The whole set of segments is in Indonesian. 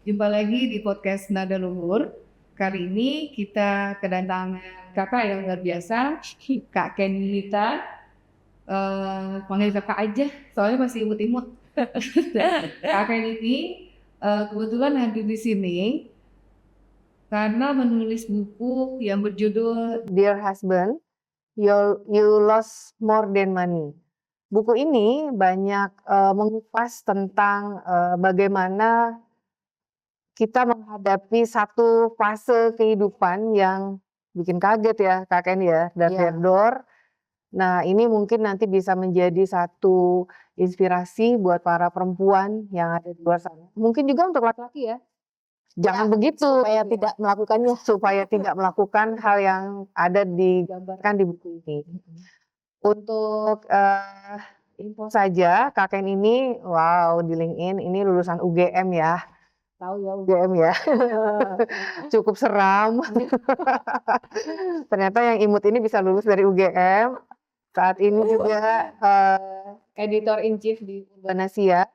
Jumpa lagi di podcast Nada Luhur. Kali ini kita kedatangan kakak yang luar biasa, Kak Kenilita. Panggil kakak aja, soalnya masih imut-imut. Kak Ken ini kebetulan hadir di sini karena menulis buku yang berjudul Dear Husband, You Lost More Than Money. Buku ini banyak mengupas tentang bagaimana kita menghadapi satu fase kehidupan yang bikin kaget ya Kak Ken ya, dan Dor. Nah ini mungkin nanti bisa menjadi satu inspirasi buat para perempuan yang ada di luar sana. Mungkin juga untuk laki-laki ya. Jangan begitu. Supaya tidak melakukannya. Supaya tidak melakukan hal yang ada digambarkan di buku ini. Untuk info saja, Kak Ken ini, wow di LinkedIn, ini lulusan UGM ya. Tahu ya UGM ya, cukup seram. Ternyata yang imut ini bisa lulus dari UGM. Saat ini juga editor in chief di Urbanasia.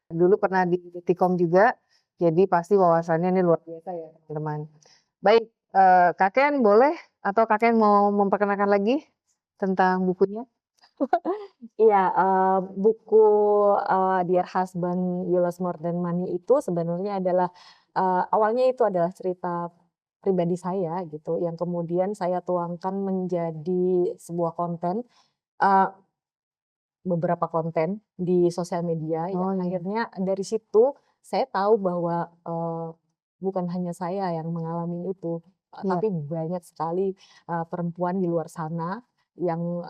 Dulu pernah di Detikom juga. Jadi pasti wawasannya ini luar biasa ya teman-teman. Baik, Kak Ken boleh atau Kak Ken mau memperkenalkan lagi tentang bukunya? Iya, buku Dear Husband, You Lost More Than Money itu sebenarnya adalah awalnya itu adalah cerita pribadi saya gitu, yang kemudian saya tuangkan menjadi sebuah konten, uh, beberapa konten di sosial media. Yang akhirnya dari situ saya tahu bahwa bukan hanya saya yang mengalami itu, tapi banyak sekali perempuan di luar sana yang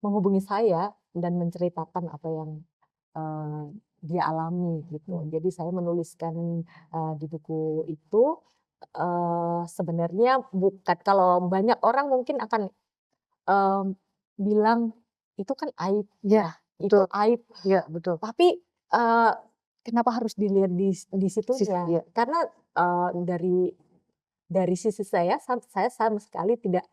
menghubungi saya dan menceritakan apa yang dia alami gitu. Jadi saya menuliskan di buku itu sebenarnya bukan, kalau banyak orang mungkin akan bilang itu kan aib, itu aib. Ya betul. Tapi kenapa harus dilihat di situnya? Karena dari sisi saya sama sekali tidak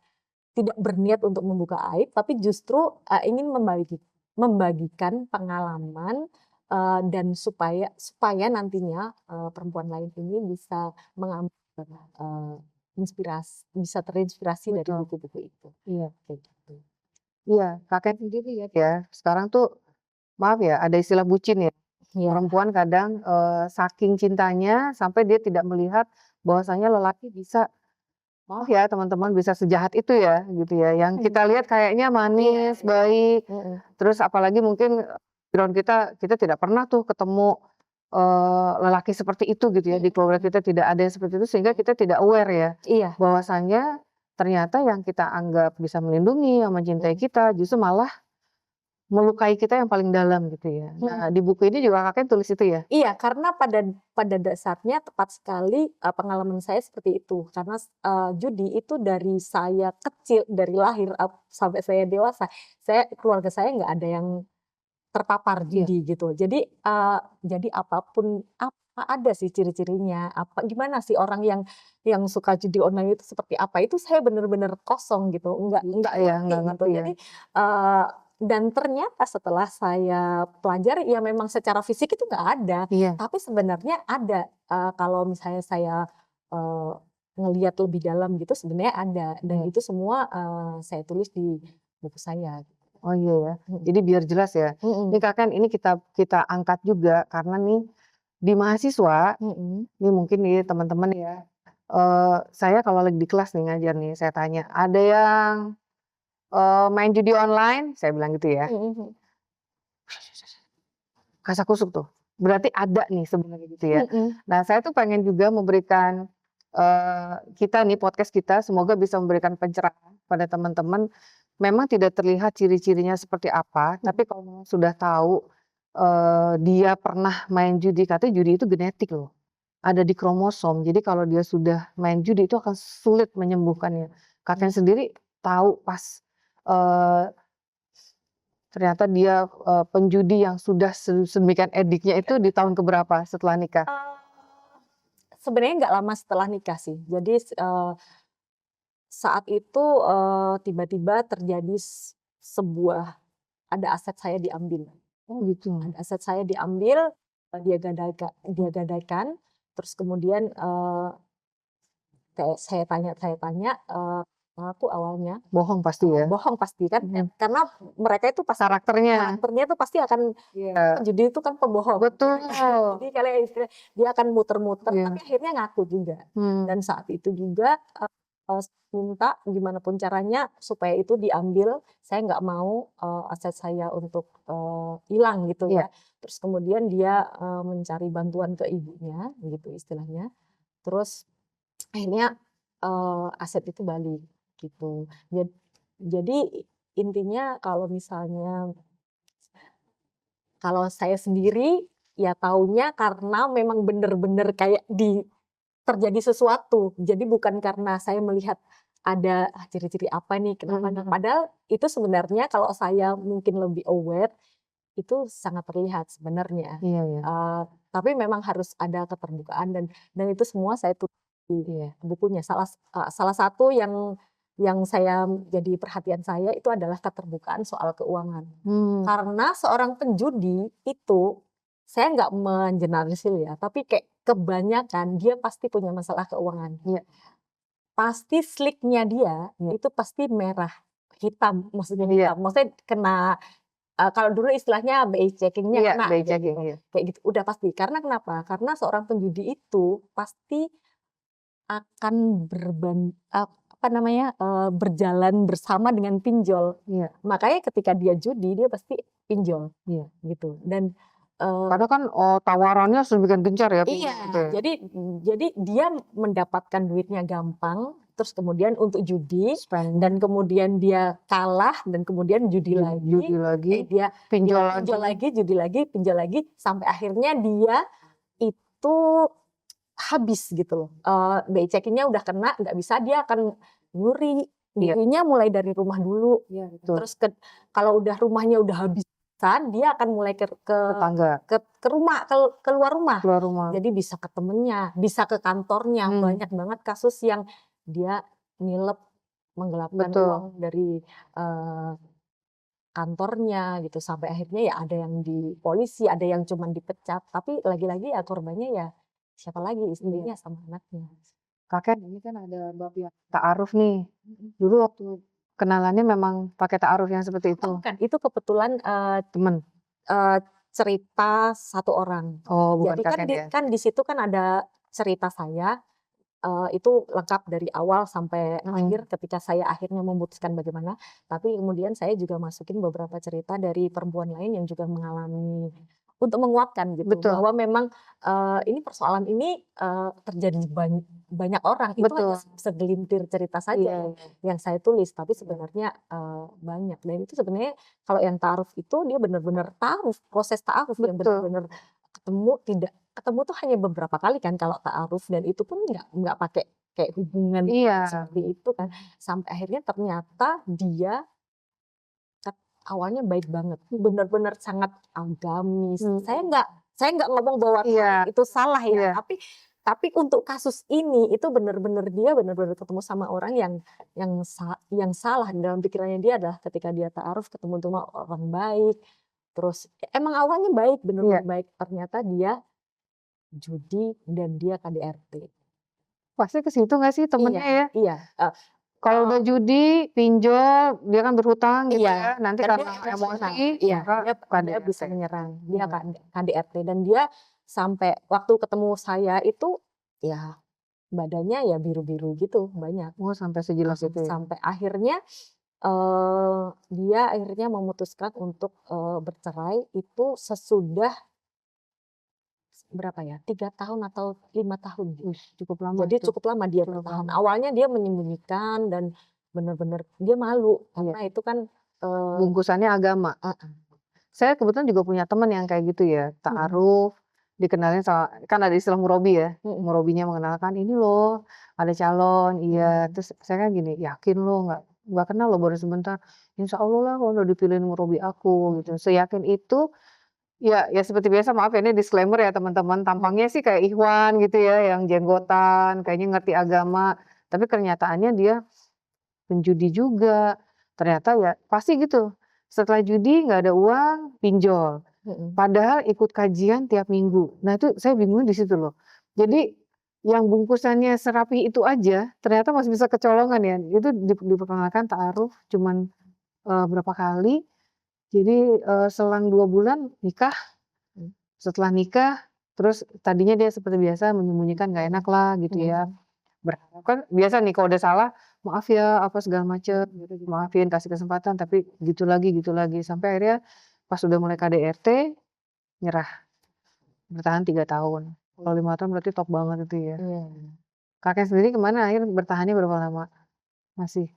berniat untuk membuka aib, tapi justru ingin membagikan pengalaman dan supaya nantinya perempuan lain ini bisa mengambil bisa terinspirasi dari buku-buku itu. Iya. Kayak gitu. Iya, Kak Ken sendiri ya. Sekarang tuh maaf ya, ada istilah bucin ya. Perempuan kadang saking cintanya sampai dia tidak melihat bahwasanya lelaki bisa, maaf ya teman-teman, bisa sejahat itu ya gitu ya. Yang kita lihat kayaknya manis, baik. Terus apalagi mungkin background kita tidak pernah tuh ketemu lelaki seperti itu gitu ya. Di keluarga kita tidak ada yang seperti itu sehingga kita tidak aware ya. Iya. Bahwasanya ternyata yang kita anggap bisa melindungi, yang mencintai kita justru malah melukai kita yang paling dalam gitu ya. Nah, di buku ini juga Kakak tulis itu ya? Iya, karena pada dasarnya tepat sekali pengalaman saya seperti itu. Karena judi itu dari saya kecil, dari lahir sampai saya dewasa, keluarga saya nggak ada yang terpapar judi gitu. Jadi apapun ada sih ciri-cirinya. Gimana sih orang yang suka judi online itu seperti apa? Itu saya benar-benar kosong gitu. Enggak ngerti ya. Jadi dan ternyata setelah saya pelajari ya memang secara fisik itu nggak ada. Tapi sebenarnya ada. Kalau misalnya saya ngelihat lebih dalam gitu sebenarnya ada. Dan itu semua saya tulis di buku saya. Oh iya ya. Jadi biar jelas ya. Ini Kak, ini kita angkat juga karena nih di mahasiswa, ini mungkin nih teman-teman ya. Saya kalau lagi di kelas nih ngajar nih, saya tanya, ada yang main judi online? Saya bilang gitu ya. Kasakusuk tuh. Berarti ada nih sebenarnya gitu ya. Nah, saya tuh pengen juga memberikan kita nih podcast kita semoga bisa memberikan pencerahan pada teman-teman. Memang tidak terlihat ciri-cirinya seperti apa, tapi kalau sudah tahu dia pernah main judi, katanya judi itu genetik loh. Ada di kromosom. Jadi kalau dia sudah main judi itu akan sulit menyembuhkannya. Kakek sendiri tahu pas ternyata dia penjudi yang sudah sedemikian ediknya itu di tahun keberapa setelah nikah? Sebenarnya nggak lama setelah nikah sih. Jadi saat itu tiba-tiba terjadi ada aset saya diambil. Oh gitu. Ada aset saya diambil dia gadaikan, terus kemudian kayak saya tanya, aku awalnya Bohong pasti ya. bohong pasti kan, Hmm. karena mereka itu pasti Karakternya. tuh pasti akan Iya. judi itu kan pembohong. Betul. Jadi kalian dia akan muter-muter, Iya. tapi akhirnya ngaku juga. Hmm. Dan saat itu juga minta gimana pun caranya supaya itu diambil. Saya nggak mau aset saya untuk hilang gitu Iya. ya. Terus kemudian dia mencari bantuan ke ibunya, gitu istilahnya. Terus akhirnya aset itu balik gitu. Jadi intinya kalau misalnya kalau saya sendiri ya taunya karena memang bener-bener kayak terjadi sesuatu. Jadi bukan karena saya melihat ada ciri-ciri apa nih, kenapa nih. Padahal itu sebenarnya kalau saya mungkin lebih aware, itu sangat terlihat sebenarnya. Iya, iya. Tapi memang harus ada keterbukaan dan itu semua saya tulis di bukunya. Salah satu yang saya jadi perhatian saya itu adalah keterbukaan soal keuangan. Karena seorang penjudi itu saya nggak mengeneralisir ya, tapi kayak kebanyakan dia pasti punya masalah keuangan. Iya. Pasti slicknya dia itu pasti merah, hitam, maksudnya Iya. hitam. Maksudnya kena kalau dulu istilahnya BI checkingnya Iya, kena BI gitu. checking, iya. Kayak gitu. Udah pasti. Karena kenapa? Karena seorang penjudi itu pasti akan berjalan bersama dengan pinjol. Iya. Makanya ketika dia judi dia pasti pinjol. Iya. Gitu. Dan Padahal kan tawarannya sedemikian gencar ya. iya, Gitu ya. jadi dia mendapatkan duitnya gampang, terus kemudian untuk judi, dan kemudian dia kalah, dan kemudian judi lagi, dia pinjol lagi, judi lagi, pinjol lagi, sampai akhirnya dia itu habis gitu loh. BI checkingnya udah kena, nggak bisa, dia akan nyurinya mulai dari rumah dulu. Iya, betul. Terus kalau udah rumahnya udah habis, dia akan mulai ke tetangga, ke rumah, keluar rumah. Jadi bisa ke temennya, bisa ke kantornya. Banyak banget kasus yang dia nilep, menggelapkan uang dari kantornya gitu, sampai akhirnya ya ada yang di polisi, ada yang cuma dipecat, tapi lagi-lagi ya korbannya ya siapa lagi, istrinya sama anaknya. Kakek ini kan ada bab yang ta'aruf nih. Dulu waktu kenalannya memang pakai ta'aruf yang seperti itu? Bukan, itu kebetulan teman. Cerita satu orang. Oh, bukan jadi kakek kan di situ kan ada cerita saya, itu lengkap dari awal sampai akhir ketika saya akhirnya memutuskan bagaimana. Tapi kemudian saya juga masukin beberapa cerita dari perempuan lain yang juga mengalami, untuk menguatkan gitu. Betul. Bahwa memang ini persoalan ini terjadi banyak orang. Itu hanya segelintir cerita saja yang saya tulis, tapi sebenarnya banyak. Dan itu sebenarnya kalau yang ta'aruf itu dia benar-benar ta'aruf, proses ta'aruf yang benar-benar ketemu tuh hanya beberapa kali kan kalau ta'aruf, dan itu pun nggak pakai kayak hubungan seperti itu kan, sampai akhirnya ternyata dia awalnya baik banget, benar-benar sangat agamis. Saya nggak ngomong bahwa itu salah ya, tapi untuk kasus ini itu benar-benar dia benar-benar ketemu sama orang yang salah dalam pikirannya dia adalah ketika dia ta'aruf ketemu sama orang baik, terus emang awalnya baik, benar-benar baik, ternyata dia judi dan dia KDRT. Pasti ke situ nggak sih temennya ya? Iya. Kalau udah judi, pinjol, dia kan berhutang gitu ya. Nanti dan karena dia emosi, dia bisa menyerang. Dia KDRT, dan dia sampai waktu ketemu saya itu ya badannya ya biru-biru gitu banyak. Oh, sampai sejelas itu ya. Sampai akhirnya dia akhirnya memutuskan untuk bercerai itu sesudah berapa ya, 3 tahun atau 5 tahun. Cukup lama. Jadi cukup lama dia bertahan. Awalnya dia menyembunyikan dan benar-benar dia malu karena itu kan bungkusannya agama. Saya kebetulan juga punya teman yang kayak gitu ya, ta'aruf, dikenalin sama, kan ada istilah murabi ya, murabinya mengenalkan ini loh ada calon, terus saya kan gini, yakin lo nggak kenal lo baru sebentar, insya Allah lah kalau dipilihin murabi aku gitu, seyakin itu. Ya seperti biasa, maaf ya ini disclaimer ya teman-teman, tampangnya sih kayak Ikhwan gitu ya, yang jenggotan, kayaknya ngerti agama, tapi kenyataannya dia penjudi juga. Ternyata ya pasti gitu, setelah judi nggak ada uang, pinjol. Padahal ikut kajian tiap minggu. Nah itu saya bingung di situ loh. Jadi yang bungkusannya serapi itu aja ternyata masih bisa kecolongan ya. Itu diperkenalkan ta'aruf cuman berapa kali. Jadi selang 2 bulan nikah. Setelah nikah terus tadinya dia seperti biasa menyembunyikan nggak enak lah gitu ya. Berharap kan biasa nih kalau udah salah, maaf ya apa segala macem gitu, dimaafin kasih kesempatan tapi gitu lagi sampai akhirnya pas udah mulai KDRT nyerah, bertahan 3 tahun. Kalau 5 tahun berarti top banget itu ya. Iya. Kakek sendiri kemana akhir bertahannya berapa lama? Masih?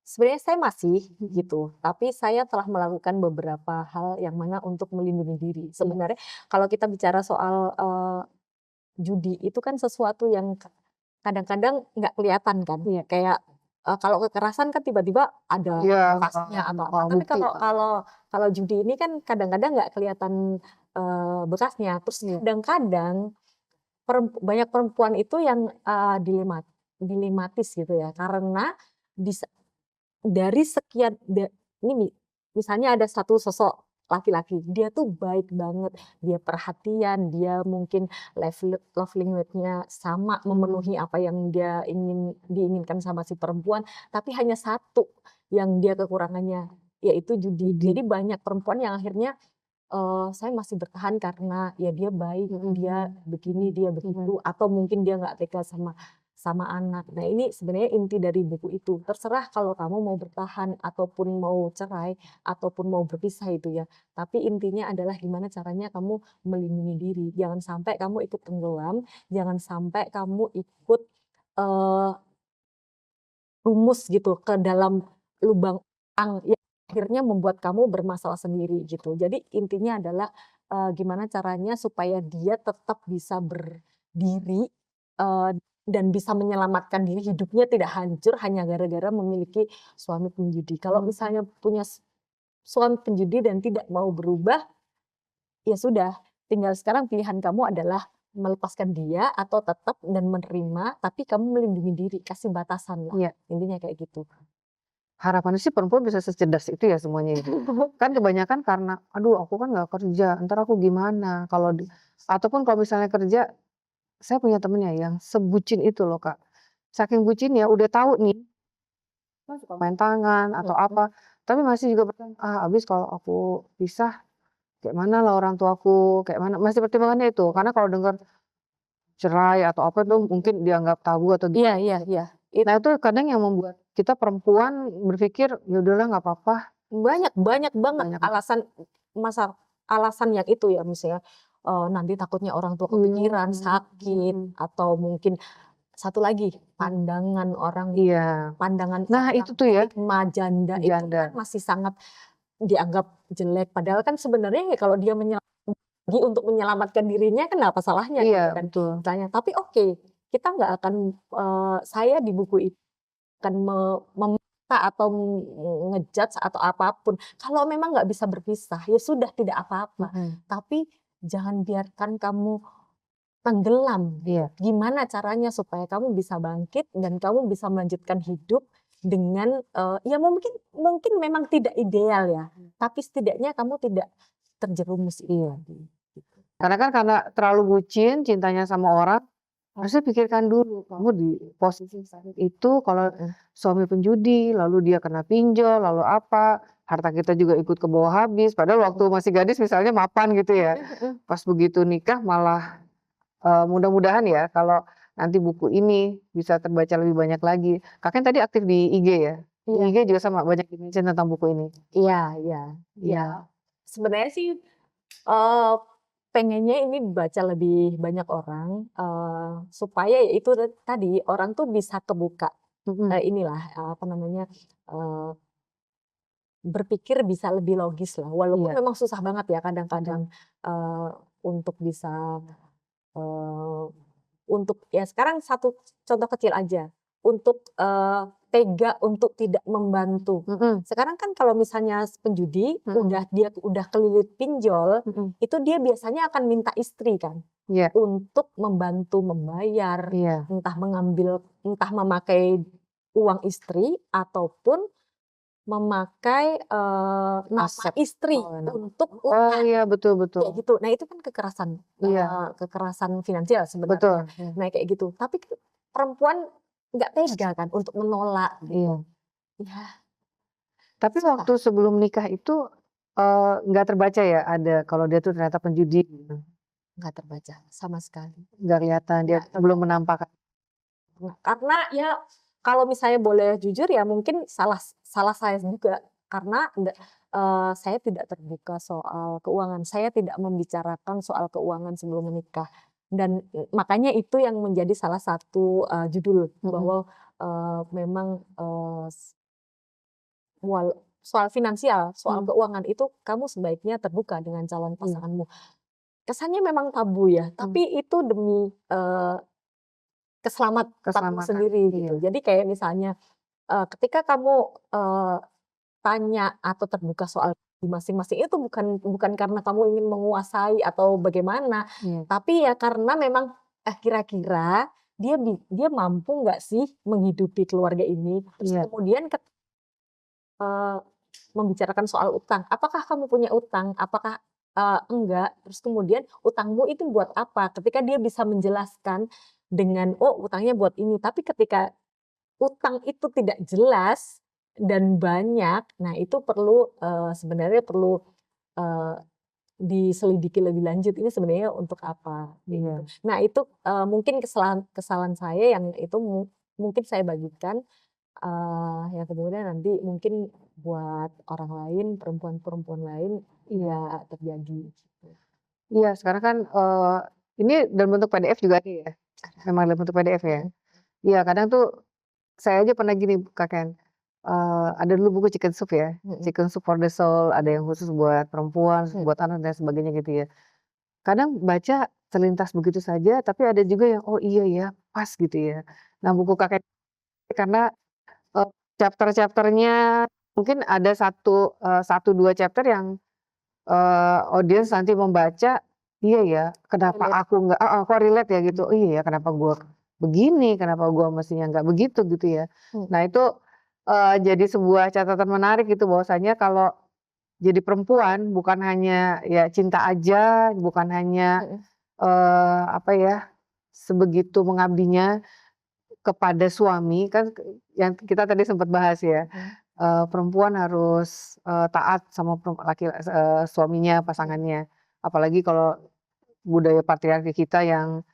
Sebenarnya saya masih gitu, tapi saya telah melakukan beberapa hal yang mana untuk melindungi diri. Sebenarnya kalau kita bicara soal judi itu kan sesuatu yang kadang-kadang nggak kelihatan kan, kayak kalau kekerasan kan tiba-tiba ada Iya, bekasnya atau apa. Tapi bukti. kalau judi ini kan kadang-kadang nggak kelihatan bekasnya. Terus kadang-kadang banyak perempuan itu yang dilematis gitu ya, karena dari sekian ini misalnya ada satu sosok laki-laki, dia tuh baik banget, dia perhatian, dia mungkin love language-nya sama, memenuhi apa yang diinginkan sama si perempuan, tapi hanya satu yang dia kekurangannya, yaitu judi. Jadi banyak perempuan yang akhirnya saya masih bertahan karena ya dia baik, dia begini, dia begitu, atau mungkin dia nggak tega sama anak. Nah ini sebenarnya inti dari buku itu. Terserah kalau kamu mau bertahan ataupun mau cerai ataupun mau berpisah itu ya. Tapi intinya adalah gimana caranya kamu melindungi diri. Jangan sampai kamu ikut tenggelam, jangan sampai kamu ikut rumus gitu ke dalam lubang yang akhirnya membuat kamu bermasalah sendiri gitu. Jadi intinya adalah gimana caranya supaya dia tetap bisa berdiri dan bisa menyelamatkan diri, hidupnya tidak hancur hanya gara-gara memiliki suami penjudi. Kalau misalnya punya suami penjudi dan tidak mau berubah, ya sudah, tinggal sekarang pilihan kamu adalah melepaskan dia atau tetap dan menerima, tapi kamu melindungi diri, kasih batasan lah. Intinya kayak gitu. Harapannya sih perempuan bisa secerdas itu ya semuanya itu. Kan kebanyakan karena, aduh aku kan nggak kerja, ntar aku gimana kalau ataupun kalau misalnya kerja, saya punya temennya yang sebucin itu loh Kak. Saking bucinnya udah tahu nih, kan suka main tangan atau apa, tapi masih juga bertahan, abis kalau aku pisah, kayak mana lah orang tuaku, kayak mana, masih pertimbangannya itu. Karena kalau dengar cerai atau apa tuh mungkin dianggap tabu atau gimana. Iya. Nah itu kadang yang membuat kita perempuan berpikir, ya udahlah nggak apa-apa. Banyak banget alasan yang itu ya, misalnya nanti takutnya orang tua kepikiran, sakit, atau mungkin satu lagi pandangan orang, pandangan Nah itu tuh ya, stigma janda itu kan masih sangat dianggap jelek. Padahal kan sebenarnya ya kalau dia untuk menyelamatkan dirinya kan apa salahnya gitu kan. Betul. Tapi oke, kita nggak akan saya di buku itu akan meminta atau ngejudge atau apapun. Kalau memang nggak bisa berpisah, ya sudah tidak apa-apa. Tapi jangan biarkan kamu tenggelam. Gimana caranya supaya kamu bisa bangkit dan kamu bisa melanjutkan hidup dengan ya mungkin memang tidak ideal ya, tapi setidaknya kamu tidak terjerumus itu. Karena kan karena terlalu bucin cintanya sama orang, harusnya pikirkan dulu kamu di posisi saat itu kalau suami penjudi, lalu dia kena pinjol, lalu apa, harta kita juga ikut ke bawah habis. Padahal waktu masih gadis misalnya mapan gitu ya. Pas begitu nikah malah mudah-mudahan ya kalau nanti buku ini bisa terbaca lebih banyak lagi. Kakek tadi aktif di IG ya? Di IG juga sama banyak di-mention tentang buku ini. Iya. Sebenarnya sih pengennya ini dibaca lebih banyak orang supaya ya itu tadi orang tuh bisa kebuka inilah apa namanya berpikir bisa lebih logis lah, walaupun memang susah banget ya kadang-kadang untuk bisa untuk ya sekarang satu contoh kecil aja untuk tega untuk tidak membantu. Sekarang kan kalau misalnya penjudi dia udah kelilit pinjol, itu dia biasanya akan minta istri kan untuk membantu membayar, entah memakai uang istri ataupun memakai nama Aset. istri Oh, nama. untuk Oh utang iya, betul kayak betul. gitu. Nah itu kan Iya, kekerasan finansial betul. sebenarnya. Iya. Nah kayak gitu. Tapi perempuan nggak tega kan untuk menolak Iya. gitu. Ya Tapi susah, waktu sebelum nikah itu nggak terbaca ya ada kalau dia tuh ternyata penjudi gitu. nggak terbaca sama sekali. Nggak kelihatan dia Nggak belum menampakkan. Karena ya kalau misalnya boleh jujur ya mungkin salah saya juga karena saya tidak terbuka soal keuangan. Saya tidak membicarakan soal keuangan sebelum menikah. Dan makanya itu yang menjadi salah satu judul bahwa memang soal finansial, soal keuangan itu kamu sebaiknya terbuka dengan calon pasanganmu. Kesannya memang tabu ya, tapi itu demi keselamatan sendiri gitu. Iya. Jadi kayak misalnya ketika kamu tanya atau terbuka soal di masing-masing itu bukan karena kamu ingin menguasai atau bagaimana, tapi ya karena memang kira-kira dia mampu nggak sih menghidupi keluarga ini. Terus kemudian membicarakan soal utang. Apakah kamu punya utang? Apakah enggak? Terus kemudian utangmu itu buat apa? Ketika dia bisa menjelaskan dengan utangnya buat ini. Tapi ketika utang itu tidak jelas dan banyak, nah itu perlu sebenarnya perlu diselidiki lebih lanjut. Ini sebenarnya untuk apa? Gitu. Nah itu mungkin kesalahan saya yang itu mungkin saya bagikan. Yang kemudian nanti mungkin buat orang lain, perempuan-perempuan lain ya terjadi gitu. Iya, sekarang kan ini dalam bentuk PDF juga ada ya? Memang dalam bentuk PDF ya? Iya, kadang tuh saya aja pernah gini Kak Ken, ada dulu buku Chicken Soup ya, Chicken Soup for the Soul, ada yang khusus buat perempuan, buat anak dan sebagainya gitu ya. Kadang baca selintas begitu saja, tapi ada juga yang, oh iya ya, pas gitu ya. Nah buku Kak Ken karena chapter-chapternya mungkin ada satu 2 chapter yang audiens nanti membaca, iya ya, kenapa aku nggak kok relate ya gitu, oh iya ya, kenapa gua begini, kenapa gua mestinya nggak begitu gitu ya. Nah itu jadi sebuah catatan menarik gitu bahwasanya kalau jadi perempuan bukan hanya ya cinta aja, bukan hanya apa ya, sebegitu mengabdinya kepada suami kan yang kita tadi sempat bahas ya. Perempuan harus taat sama suaminya, pasangannya. Apalagi kalau budaya patriarki kita yang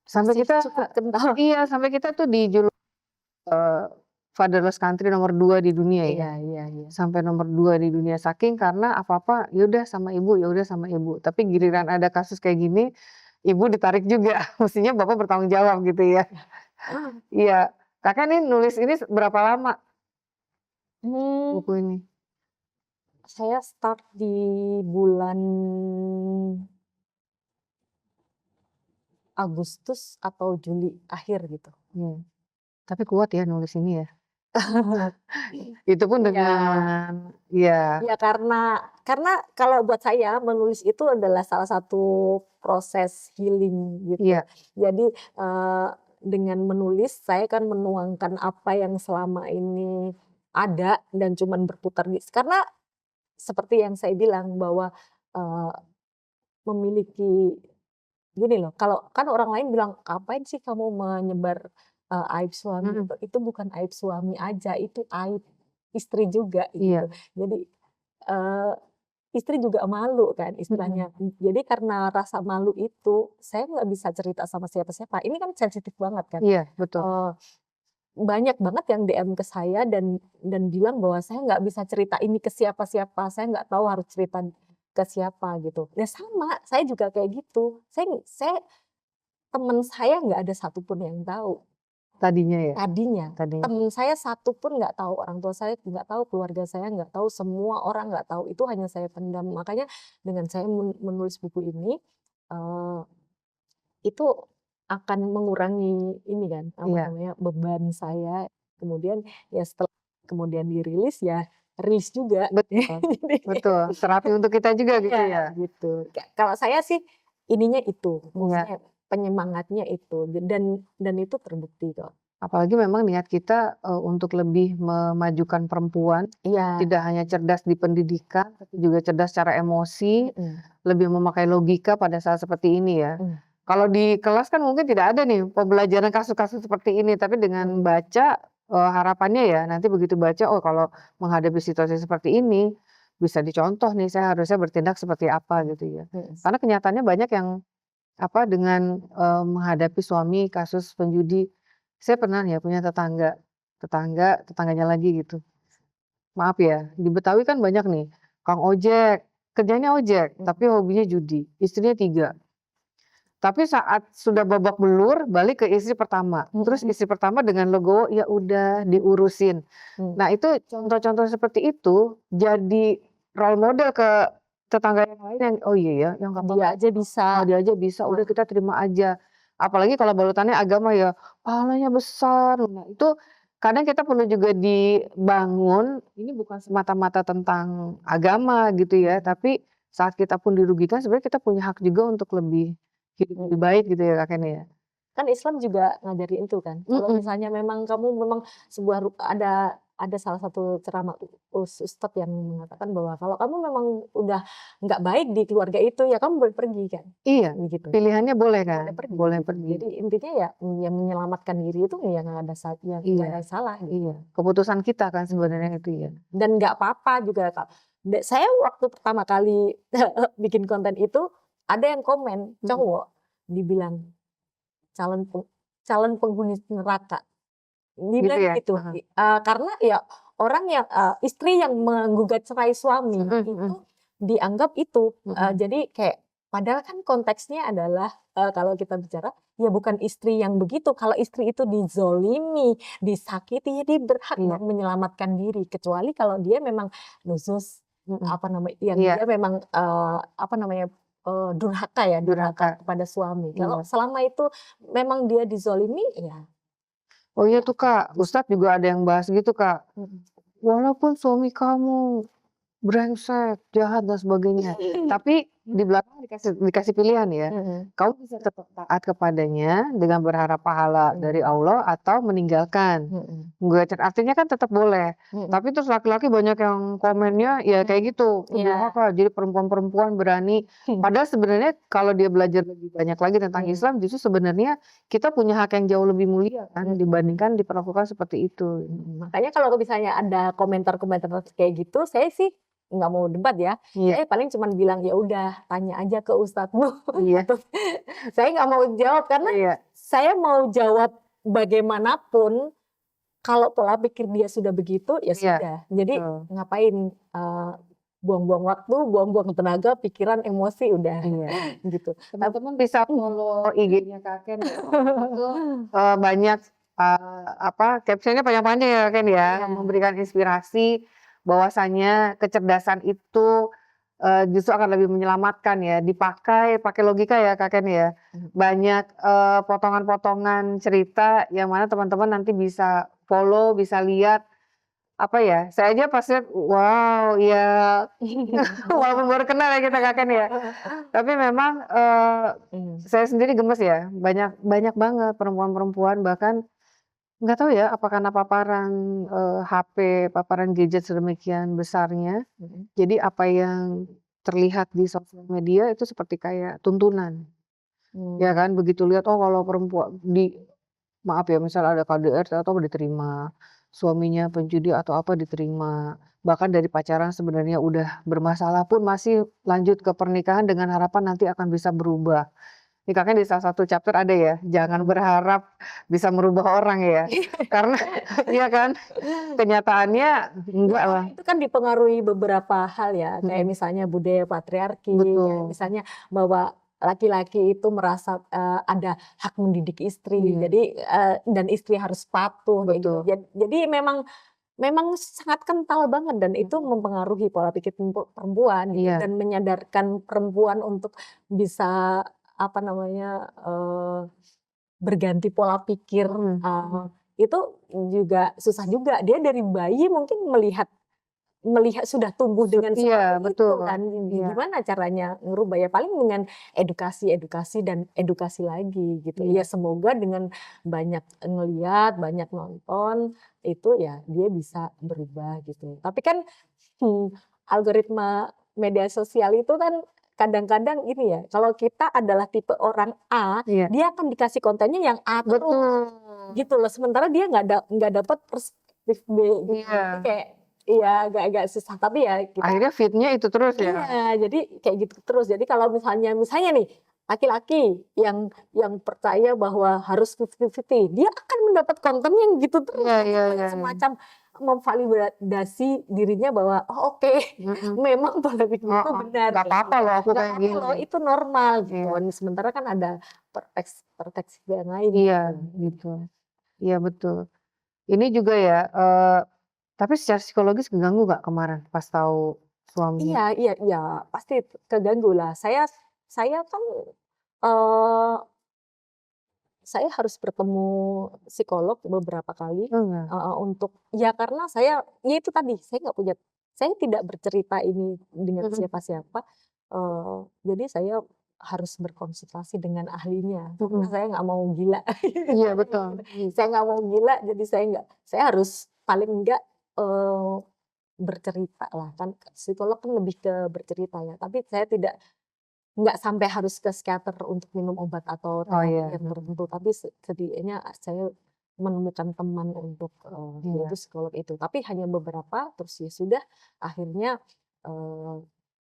sampai Masih kita cukup kental. iya, sampai kita tuh dijuluki fatherless country nomor 2 di dunia ya. Iya. Sampai nomor 2 di dunia saking karena apa-apa ya udah sama ibu, ya udah sama ibu. Tapi giliran ada kasus kayak gini, ibu ditarik juga. Mestinya bapak bertanggung jawab gitu ya. Iya. Kakak nih nulis ini berapa lama buku ini? Saya start di bulan Agustus atau Juli akhir gitu. Tapi kuat ya nulis ini ya. Itu pun dengan ya karena kalau buat saya menulis itu adalah salah satu proses healing gitu. Jadi dengan menulis saya kan menuangkan apa yang selama ini ada dan cuman berputar karena seperti yang saya bilang bahwa memiliki gini loh, kalau kan orang lain bilang ngapain sih kamu menyebar aib suami, itu bukan aib suami aja, itu aib istri juga gitu. Jadi istri juga malu kan istilahnya. Jadi karena rasa malu itu saya nggak bisa cerita sama siapa-siapa. Ini kan sensitif banget kan. Iya, betul. Banyak banget yang DM ke saya dan bilang bahwa saya nggak bisa cerita ini ke siapa-siapa, saya nggak tahu harus cerita ke siapa gitu. Ya sama, saya juga kayak gitu. Saya teman saya nggak ada satupun yang tahu. Tadinya ya? Tadinya. Teman saya satu pun nggak tahu, orang tua saya nggak tahu, keluarga saya nggak tahu, semua orang nggak tahu. Itu hanya saya pendam. Makanya dengan saya menulis buku ini, itu akan mengurangi ini kan, apa namanya, beban saya. Kemudian ya setelah kemudian dirilis ya rilis juga. Betul. Terapi untuk kita juga gitu ya? Gitu. Kalau saya sih ininya itu, maksudnya penyemangatnya itu dan itu terbukti kok. Apalagi memang niat kita, untuk lebih memajukan perempuan, Iya. tidak hanya cerdas di pendidikan, tapi juga cerdas secara emosi, lebih memakai logika pada saat seperti ini ya. Kalau di kelas kan mungkin tidak ada nih pembelajaran kasus-kasus seperti ini, tapi dengan baca, harapannya ya nanti begitu baca, oh kalau menghadapi situasi seperti ini, bisa dicontoh nih saya harusnya bertindak seperti apa gitu ya. Karena kenyataannya banyak yang dengan, menghadapi suami kasus penjudi. Saya pernah ya punya tetangganya lagi gitu. Maaf ya, di Betawi kan banyak nih, Kang ojek, kerjanya ojek, tapi hobinya judi, istrinya 3. Tapi saat sudah babak belur, balik ke istri pertama. Terus istri pertama dengan legowo, ya udah diurusin. Nah itu contoh-contoh seperti itu, jadi role model ke tetangga yang lain yang, oh iya ya, yang nggak Dia aja bisa. dia aja bisa, udah kita terima aja. Apalagi kalau balutannya agama ya, pahalanya besar. Nah itu kadang kita perlu juga dibangun, ini bukan semata-mata tentang agama gitu ya, tapi saat kita pun dirugikan sebenarnya kita punya hak juga untuk hidup lebih baik gitu ya Kak Ken ya. Kan Islam juga ngajarin itu kan. Kalau misalnya memang kamu ada salah satu ceramah ustadz yang mengatakan bahwa kalau kamu memang udah nggak baik di keluarga itu ya kamu boleh pergi kan. Iya, Gitu. pilihannya boleh kan, Boleh boleh pergi. Jadi intinya ya yang menyelamatkan diri itu ya nggak ada salah. Gitu. Iya, keputusan kita kan sebenarnya itu ya. Dan nggak apa-apa juga Kak. Saya waktu pertama kali bikin konten itu ada yang komen cowok dibilang calon penghuni neraka. Dibilang Gitu ya? gitu. Karena ya orang yang istri yang menggugat cerai suami itu dianggap itu. Jadi kayak padahal kan konteksnya adalah kalau kita bicara ya bukan istri yang begitu. Kalau istri itu dizolimi, disakiti ya dia berhak dong menyelamatkan diri. Kecuali kalau dia memang nusus dia memang durhaka kepada suami. Kalau selama itu memang dia dizolimi ya. Oh iya tuh Kak, Ustadz juga ada yang bahas gitu Kak. Walaupun suami kamu brengsek, jahat dan sebagainya, tapi di belakang dikasih pilihan ya. Kamu bisa tetap taat kepadanya dengan berharap pahala dari Allah atau meninggalkan. Artinya kan tetap boleh. Tapi terus laki-laki banyak yang komennya ya kayak gitu, durhaka. Jadi perempuan-perempuan berani. Padahal sebenarnya kalau dia belajar lebih banyak lagi tentang Islam, justru sebenarnya kita punya hak yang jauh lebih mulia kan dibandingkan diperlakukan seperti itu. Makanya kalau misalnya ada komentar-komentar kayak gitu, saya sih nggak mau debat ya. Saya paling cuma bilang ya udah tanya aja ke ustadzmu. Saya nggak mau jawab karena saya mau jawab bagaimanapun kalau pola pikir dia sudah begitu ya sudah. Jadi ngapain buang-buang waktu, buang-buang tenaga, pikiran, emosi udah gitu. Teman-teman bisa follow IG-nya Kak Ken ya. Itu banyak captionnya panjang-panjang ya Ken ya, memberikan inspirasi bahwasanya kecerdasan itu justru akan lebih menyelamatkan ya, pakai logika ya Kak Ken ya. Banyak potongan-potongan cerita yang mana teman-teman nanti bisa follow, bisa lihat saya aja pas lihat wow ya walaupun baru kenal ya kita Kak Ken ya. Tapi memang saya sendiri gemes ya, banyak banget perempuan-perempuan bahkan nggak tahu ya apa karena paparan HP, paparan gadget sedemikian besarnya. Jadi apa yang terlihat di sosial media itu seperti kayak tuntunan. Ya kan begitu lihat kalau perempuan maaf ya misalnya ada KDRT atau diterima, suaminya penjudi atau apa diterima. Bahkan dari pacaran sebenarnya udah bermasalah pun masih lanjut ke pernikahan dengan harapan nanti akan bisa berubah. Ini Kakak di salah satu chapter ada ya, jangan berharap bisa merubah orang ya. Karena iya kan, kenyataannya enggak lah. Itu kan dipengaruhi beberapa hal ya, kayak misalnya budaya patriarki, ya, misalnya bahwa laki-laki itu merasa ada hak mendidik istri, jadi dan istri harus patuh. Gitu. Jadi memang sangat kental banget dan itu mempengaruhi pola pikir perempuan gitu, dan menyadarkan perempuan untuk bisa berganti pola pikir itu juga susah juga. Dia dari bayi mungkin melihat melihat sudah tumbuh dengan Iya, seperti itu betul. kan, Iya. gimana caranya ngerubah ya paling dengan edukasi dan edukasi lagi gitu. Iya. Ya semoga dengan banyak ngeliat, banyak nonton itu ya dia bisa berubah gitu. Tapi kan algoritma media sosial itu kan kadang-kadang ini ya, kalau kita adalah tipe orang A, Iya. dia akan dikasih kontennya yang A terus Betul. gitu loh. Sementara dia nggak dapat perspektif B. Jadi Iya. kayak iya agak susah tapi ya kita Akhirnya feed-nya itu terus ya. iya jadi kayak gitu terus. Jadi kalau misalnya nih laki-laki yang percaya bahwa harus 50-50, dia akan mendapat konten yang gitu terus. Iya, iya, Kayak iya. semacam memvalidasi dirinya bahwa oh oke, memang polemik itu benar. Nggak apa-apa loh aku Nggak kayak apa-apa gini. loh, itu normal gitu. Iya. Sementara kan ada perspektif yang lain. Iya, gitu. Iya betul. Ini juga ya, tapi secara psikologis keganggu nggak kemarin pas tahu suaminya? Iya, pasti keganggu lah. Saya kan saya harus bertemu psikolog beberapa kali Enggak. untuk ya karena ya itu tadi saya tidak bercerita ini dengan siapa-siapa, jadi saya harus berkonsultasi dengan ahlinya karena saya nggak mau gila. Iya betul. Saya nggak mau gila, jadi saya harus paling enggak bercerita lah kan psikolog kan lebih ke bercerita ya, tapi saya nggak sampai harus ke psikiater untuk minum obat atau terapi yang tertentu, tapi setidaknya saya menemukan teman untuk yaitu psikolog itu. Tapi hanya beberapa, terus ya sudah akhirnya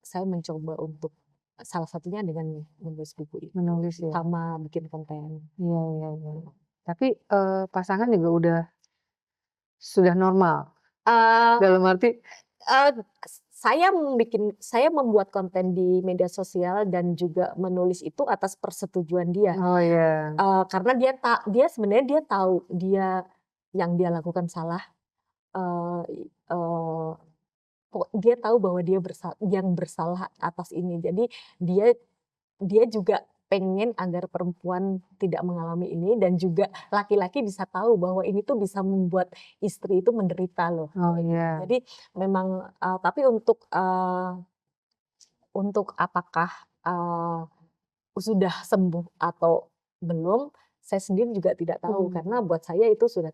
saya mencoba untuk salah satunya dengan menulis buku itu, Menulis ya. sama bikin konten. Iya, iya, iya. Tapi pasangan juga sudah normal. Dalam arti saya membuat konten di media sosial dan juga menulis itu atas persetujuan dia. oh iya. Karena dia sebenarnya dia tahu yang dia lakukan salah. Dia tahu bahwa yang bersalah atas ini. Jadi dia juga pengen agar perempuan tidak mengalami ini dan juga laki-laki bisa tahu bahwa ini tuh bisa membuat istri itu menderita loh. Oh iya. Jadi memang tapi untuk apakah sudah sembuh atau belum, saya sendiri juga tidak tahu karena buat saya itu sudah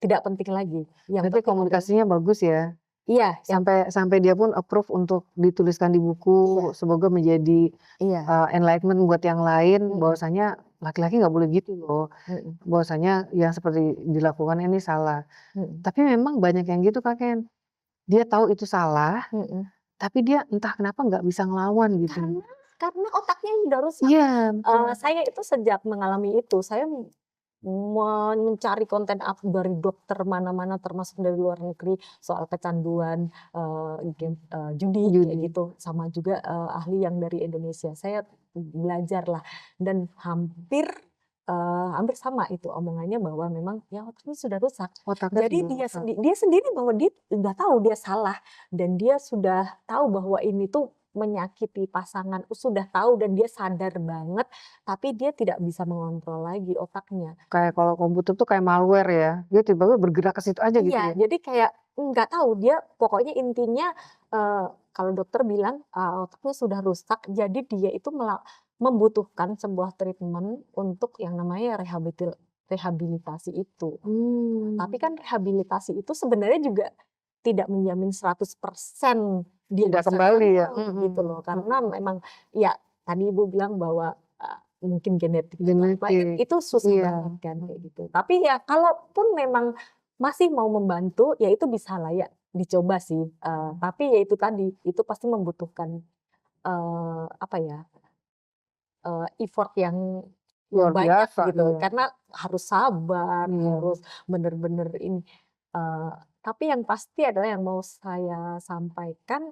tidak penting lagi. Yang Berarti komunikasinya bagus ya? Iya, Sampai dia pun approve untuk dituliskan di buku, semoga menjadi enlightenment buat yang lain, bahwasanya laki-laki nggak boleh gitu loh, bahwasanya yang seperti dilakukan ini salah. Tapi memang banyak yang gitu Kak Ken, dia tahu itu salah, tapi dia entah kenapa nggak bisa ngelawan gitu. Karena otaknya udah rusak. Iya. Saya itu sejak mengalami itu, saya mencari konten dari dokter mana-mana termasuk dari luar negeri soal kecanduan judi kayak gitu, sama juga ahli yang dari Indonesia. Saya belajar lah dan hampir sama itu omongannya bahwa memang ya otaknya sudah rusak. Jadi dia sendiri bahwa dia sudah tahu dia salah dan dia sudah tahu bahwa ini tuh menyakiti pasangan, sudah tahu dan dia sadar banget, tapi dia tidak bisa mengontrol lagi otaknya. Kayak kalau komputer tuh kayak malware ya, dia tiba-tiba bergerak ke situ aja gitu ya? Iya, jadi kayak nggak tahu dia pokoknya intinya kalau dokter bilang otaknya sudah rusak, jadi dia itu membutuhkan sebuah treatment untuk yang namanya rehabilitasi itu. Tapi kan rehabilitasi itu sebenarnya juga tidak menjamin 100% dia Tidak bisa kembali ya? gitu loh. Karena memang ya tadi Ibu bilang bahwa mungkin genetik itu susah banget kan kayak gitu. Tapi ya kalaupun memang masih mau membantu ya itu bisa lah ya dicoba sih. Tapi ya itu tadi itu pasti membutuhkan effort yang Luar banyak biasa, gitu. iya. Karena harus sabar, harus bener-bener ini. Tapi yang pasti adalah yang mau saya sampaikan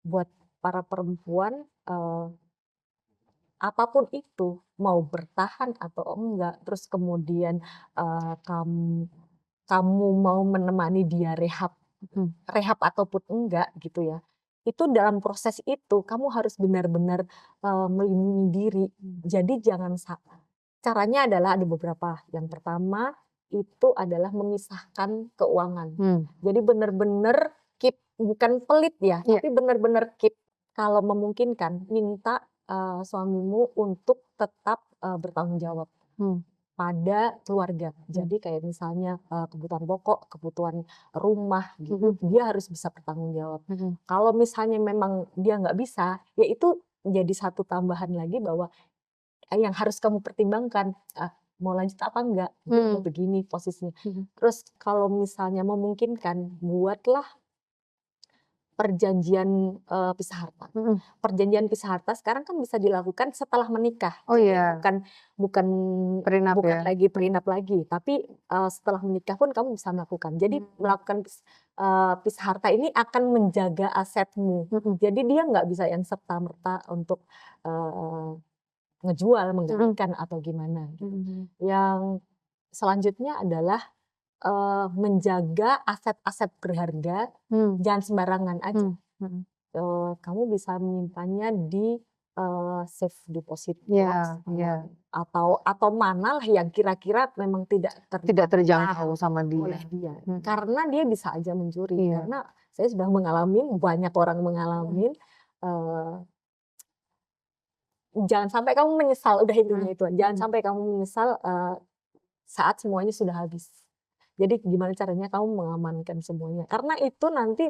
buat para perempuan, apapun itu, mau bertahan atau enggak, terus kemudian kamu mau menemani dia rehab ataupun enggak gitu ya. Itu dalam proses itu kamu harus benar-benar melindungi diri. Jadi jangan caranya adalah ada beberapa. Yang pertama itu adalah memisahkan keuangan. Hmm. Jadi benar-benar keep, bukan pelit ya, Iya. tapi benar-benar keep. Kalau memungkinkan, minta suamimu untuk tetap bertanggung jawab Hmm. pada keluarga. Jadi kayak misalnya kebutuhan pokok, kebutuhan rumah gitu, dia harus bisa bertanggung jawab. Kalau misalnya memang dia nggak bisa, ya itu jadi satu tambahan lagi bahwa yang harus kamu pertimbangkan, mau lanjut apa enggak, mau begini posisinya. Terus kalau misalnya memungkinkan, buatlah perjanjian pisah harta. Perjanjian pisah harta sekarang kan bisa dilakukan setelah menikah. Oh Jadi iya, bukan prenup ya. lagi prenup lagi, tapi setelah menikah pun kamu bisa melakukan. Jadi melakukan pisah harta ini akan menjaga asetmu. Jadi dia nggak bisa yang serta-merta untuk ngejual, menggantikan atau gimana. Yang selanjutnya adalah menjaga aset-aset berharga, jangan sembarangan aja. Kamu bisa menyimpannya di safe deposit box, atau mana lah yang kira-kira memang tidak terjangkau sama oleh dia. dia. Karena dia bisa aja mencuri. Iya. Karena saya sudah mengalami, banyak orang mengalami. Jangan sampai kamu menyesal, udah intinya itu. Jangan sampai kamu menyesal saat semuanya sudah habis. Jadi gimana caranya kamu mengamankan semuanya. Karena itu nanti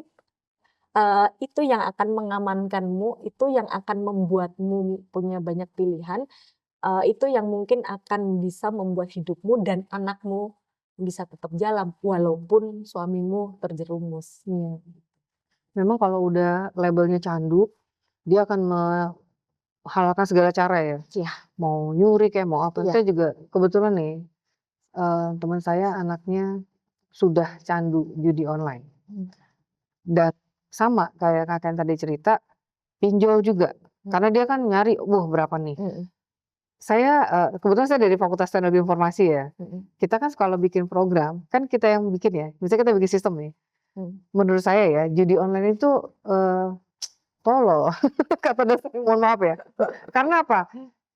itu yang akan mengamankanmu, itu yang akan membuatmu punya banyak pilihan, itu yang mungkin akan bisa membuat hidupmu dan anakmu bisa tetap jalan walaupun suamimu terjerumus. Memang kalau udah labelnya candu, dia akan menghalalkan segala cara ya. Iya. Mau nyuri kayak mau apa. Iya. Saya juga kebetulan nih, teman saya anaknya sudah candu judi online. Dan sama kayak kakak yang tadi cerita, pinjol juga. Karena dia kan nyari, berapa nih. Saya kebetulan saya dari Fakultas Teknologi Informasi ya. Kita kan kalau bikin program, kan kita yang bikin ya. Misalnya kita bikin sistem nih. Menurut saya ya, judi online itu tolol. Kata dasarnya, mohon maaf ya. Karena apa?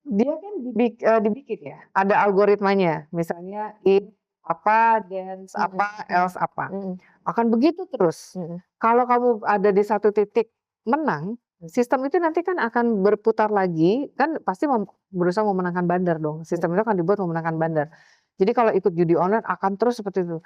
Dia kan dibikin ya. Ada algoritmanya. Misalnya if apa, dance apa, else apa. Akan begitu terus. Kalau kamu ada di satu titik menang, sistem itu nanti kan akan berputar lagi, kan pasti berusaha memenangkan bandar dong. Sistem itu akan dibuat memenangkan bandar. Jadi kalau ikut judi online akan terus seperti itu.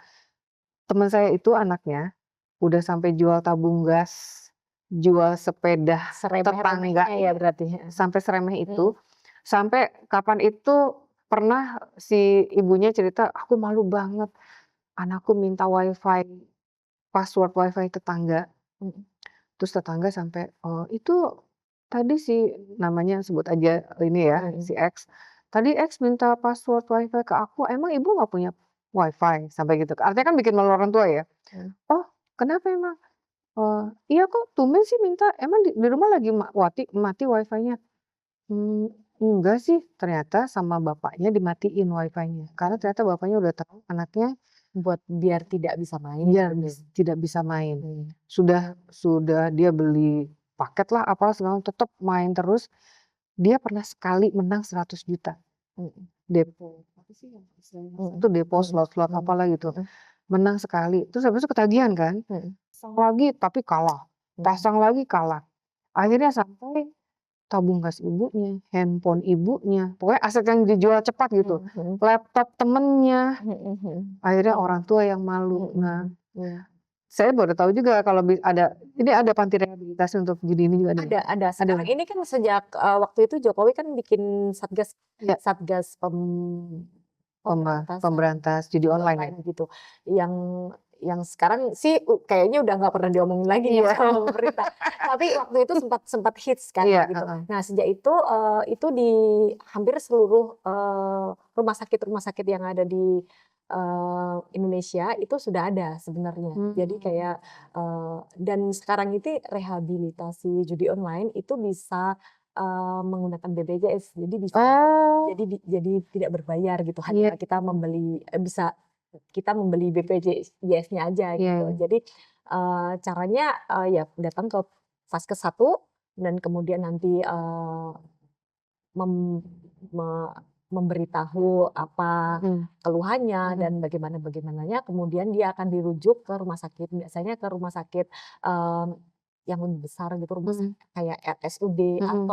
Teman saya itu anaknya udah sampai jual tabung gas, jual sepeda tetangga ya berarti. sampai seremeh itu. Sampai kapan itu pernah si ibunya cerita, aku malu banget. Anakku minta wifi, password wifi tetangga. Terus tetangga sampai, itu tadi si namanya sebut aja ini ya, si X. Tadi X minta password wifi ke aku, emang ibu nggak punya wifi? Sampai gitu. Artinya kan bikin malu orang tua ya. Oh, kenapa emang? Iya kok tumben sih minta, emang di rumah lagi mati wifi-nya? Enggak sih, ternyata sama bapaknya dimatiin wifi-nya. Karena ternyata bapaknya udah tahu anaknya Buat biar tidak bisa main. biar tidak bisa main. Sudah dia beli paket lah apalah segala tetap main terus. Dia pernah sekali menang 100 juta. Depo. Apa sih yang istilahnya? Itu depo slot-slot apalah gitu. Menang sekali. Terus habis itu ketagihan kan? Pasang lagi tapi kalah. Pasang lagi kalah. Akhirnya sampai tabung gas ibunya, handphone ibunya, pokoknya aset yang dijual cepat gitu. Laptop temennya. Akhirnya orang tua yang malu. Nah, saya baru tahu juga kalau ini ada panti rehabilitasi untuk judi ini juga ada. Ada. Sekarang ini kan sejak waktu itu Jokowi kan bikin satgas pemberantas judi online gitu. Yang sekarang sih kayaknya udah nggak pernah diomongin lagi sama pemerintah. Tapi waktu itu sempat hits kan gitu. Nah sejak itu di hampir seluruh rumah sakit yang ada di Indonesia itu sudah ada sebenarnya. Jadi kayak dan sekarang itu rehabilitasi judi online itu bisa menggunakan BPJS, jadi bisa jadi tidak berbayar gitu, hanya kita membeli kita membeli BPJS-nya aja gitu. Jadi caranya ya datang ke Vaskes 1 dan kemudian nanti memberitahu apa Mhm. keluhannya Mhm. dan bagaimananya, kemudian dia akan dirujuk ke rumah sakit, biasanya ke rumah sakit yang lebih besar gitu, rumah Mhm. sakit kayak RSUD Mhm.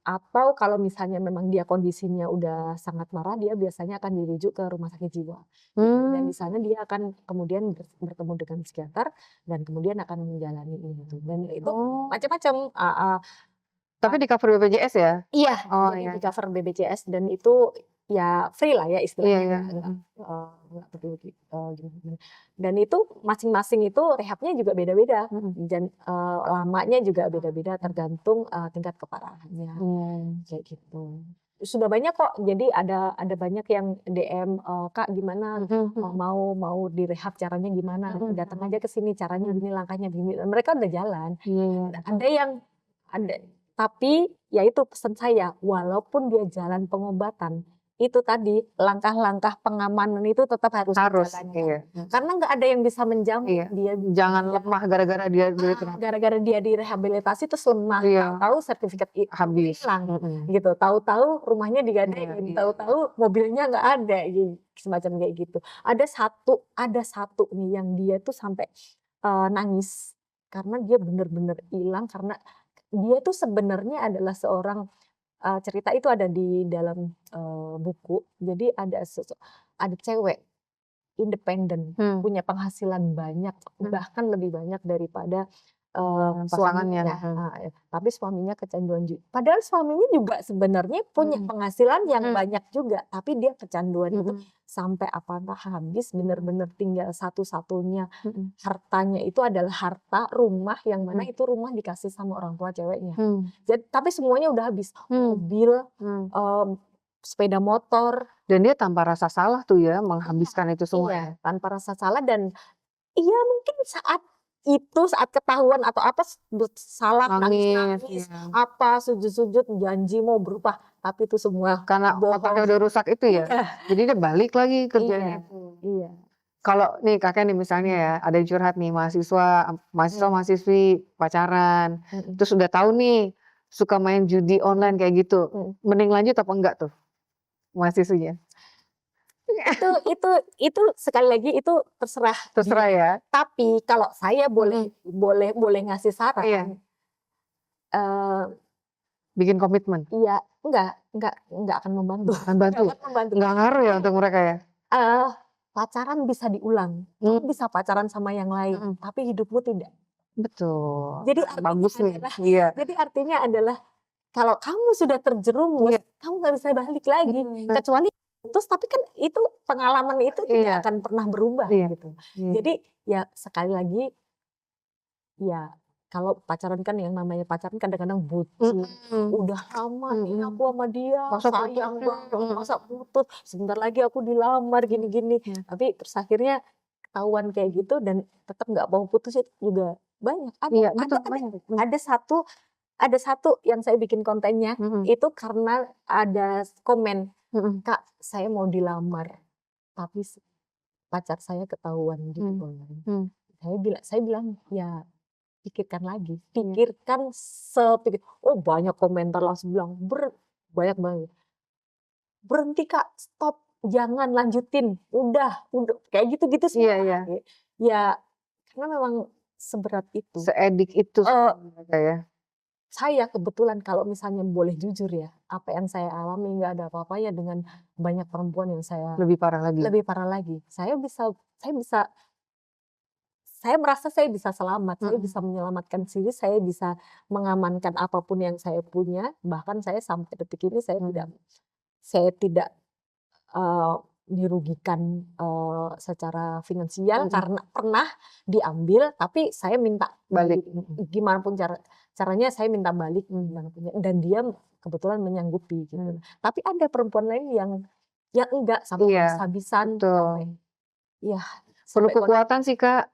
atau kalau misalnya memang dia kondisinya udah sangat parah, dia biasanya akan dirujuk ke rumah sakit jiwa. Dan di sana dia akan kemudian bertemu dengan psikiater dan kemudian akan menjalani itu. Dan itu Oh. macam-macam. Tapi di cover BPJS ya? Iya, Oh jadi iya. di cover BPJS dan itu ya free lah ya Iya istilahnya, iya. nggak perlu gimana. Dan itu masing-masing itu rehabnya juga beda-beda dan lamanya juga beda-beda tergantung tingkat keparahannya kayak gitu. Sudah banyak kok, jadi ada banyak yang DM, Kak gimana mau direhab caranya gimana, datang aja ke sini caranya gini, langkahnya gini. Mereka udah jalan. Ada yang tapi ya itu pesan saya, walaupun dia jalan pengobatan, itu tadi langkah-langkah pengamanan itu tetap harus dijalankan. Iya. Karena nggak ada yang bisa menjamin Iya. dia Jangan lemah gara-gara dia gara-gara dia direhabilitasi terus lemah, Iya. tahu sertifikat habis. hilang, gitu. Tahu-tahu rumahnya Iya. digadein, tahu-tahu mobilnya nggak ada, semacam kayak gitu. Ada satu nih yang dia tuh sampai nangis karena dia benar-benar hilang karena dia tuh sebenarnya adalah seorang cerita itu ada di dalam buku. Jadi ada cewek independen, punya penghasilan banyak, bahkan lebih banyak daripada pasangannya. suaminya. Tapi suaminya kecanduan juga. Padahal suaminya juga sebenarnya punya penghasilan yang banyak juga, tapi dia kecanduan itu sampai apakah habis, benar-benar tinggal satu-satunya hartanya itu adalah harta rumah yang mana itu rumah dikasih sama orang tua ceweknya. Jadi tapi semuanya udah habis, mobil, sepeda motor. Dan dia tanpa rasa salah tuh ya menghabiskan itu semua. Iya, tanpa rasa salah dan iya mungkin saat ketahuan atau apa salah nangis, apa sujud-sujud janji mau berubah, tapi itu semua karena otaknya udah rusak itu ya. Jadi dia balik lagi kerjanya. Iya. Kalau nih kakek nih misalnya ya, ada yang curhat nih mahasiswi pacaran, terus udah tahu nih suka main judi online kayak gitu, mending lanjut apa enggak tuh mahasiswinya? Itu sekali lagi itu terserah ya. Tapi kalau saya boleh ngasih saran, bikin komitmen. Iya, enggak akan membantu. Enggak ngaruh ya untuk mereka ya. Pacaran bisa diulang, bisa pacaran sama yang lain, tapi hidupmu tidak. Betul. Jadi bagus nih. Jadi artinya adalah kalau kamu sudah terjerumus, kamu nggak bisa balik lagi, kecuali putus. Tapi kan itu pengalaman itu tidak akan pernah berubah gitu. Jadi ya sekali lagi, ya kalau pacaran kan yang namanya pacaran kadang-kadang bucin, udah lama nih aku sama dia, sayang banget, masa putus, sebentar lagi aku dilamar gini-gini. Tapi terus akhirnya ketahuan kayak gitu dan tetap nggak mau putus itu juga banyak. Ada satu yang saya bikin kontennya itu karena ada komen, Kak saya mau dilamar tapi pacar saya ketahuan gitu. Saya bilang ya pikirkan lagi, banyak komentar langsung bilang banyak banget, berhenti Kak, stop, jangan lanjutin, udah kayak gitu semua. Ya karena memang seberat itu, seedik itu ya. Saya kebetulan kalau misalnya boleh jujur ya, apa yang saya alami nggak ada apa-apanya dengan banyak perempuan yang saya lebih parah lagi. Saya merasa saya bisa selamat, saya bisa menyelamatkan diri, saya bisa mengamankan apapun yang saya punya, bahkan saya sampai detik ini saya tidak dirugikan secara finansial karena pernah diambil, tapi saya minta balik, gimana pun caranya saya minta balik, dan dia kebetulan menyanggupi gitu. Tapi ada perempuan lain yang enggak sampai habis-habisan, perlu kekuatan sih Kak.